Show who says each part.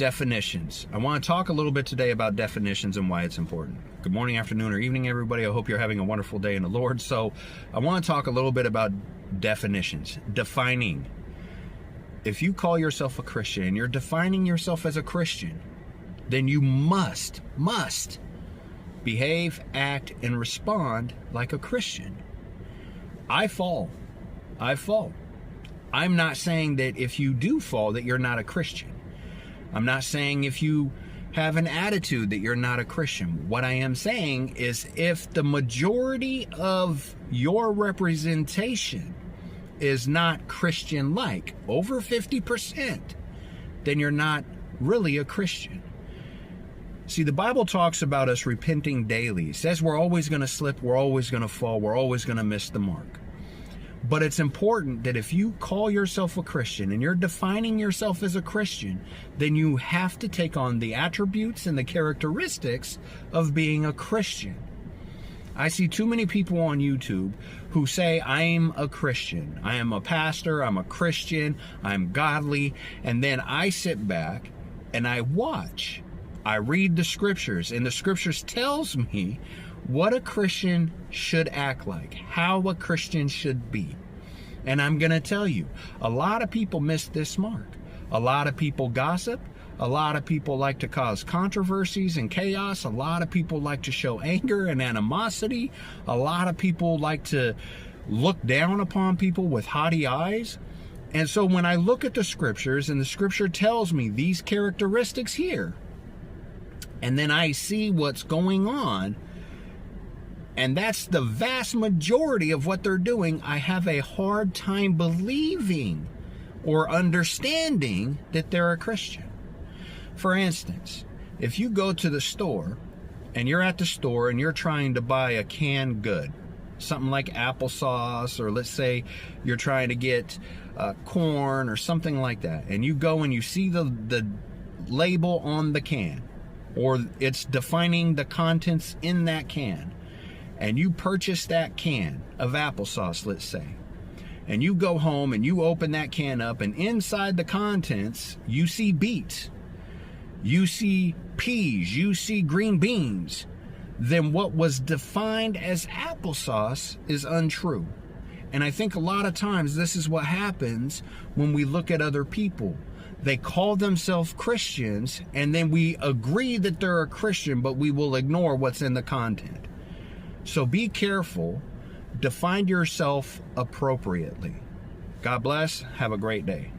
Speaker 1: Definitions. I want to talk a little bit today about definitions and why it's important. Good morning, afternoon, or evening, everybody. I hope you're having a wonderful day in the Lord. So I want to talk a little bit about definitions. Defining. If you call yourself a Christian and you're defining yourself as a Christian, then you must behave, act, and respond like a Christian. I fall. I'm not saying that if you do fall that you're not a Christian. I'm not saying if you have an attitude that you're not a Christian. What I am saying is if the majority of your representation is not Christian-like, over 50%, then you're not really a Christian. See, the Bible talks about us repenting daily. It says we're always going to slip, we're always going to fall, we're always going to miss the mark. But it's important that if you call yourself a Christian and you're defining yourself as a Christian, then you have to take on the attributes and the characteristics of being a Christian. I see too many people on YouTube who say, I'm a Christian, I am a pastor, I'm a Christian, I'm godly, and then I sit back and I watch. I read the scriptures, and the scriptures tells me what a Christian should act like, how a Christian should be. And I'm going to tell you, a lot of people miss this mark. A lot of people gossip. A lot of people like to cause controversies and chaos. A lot of people like to show anger and animosity. A lot of people like to look down upon people with haughty eyes. And so when I look at the scriptures and the scripture tells me these characteristics here, and then I see what's going on, and that's the vast majority of what they're doing, I have a hard time believing or understanding that they're a Christian. For instance, if you go to the store and you're at the store and you're trying to buy a canned good, something like applesauce, or let's say you're trying to get corn or something like that, and you go and you see the label on the can, or it's defining the contents in that can, and you purchase that can of applesauce, let's say, and you go home and you open that can up, and inside the contents you see beets, you see peas, you see green beans, then what was defined as applesauce is untrue. And I think a lot of times this is what happens when we look at other people. They call themselves Christians, and then we agree that they're a Christian, but we will ignore what's in the content. So be careful. Define yourself appropriately. God bless. Have a great day.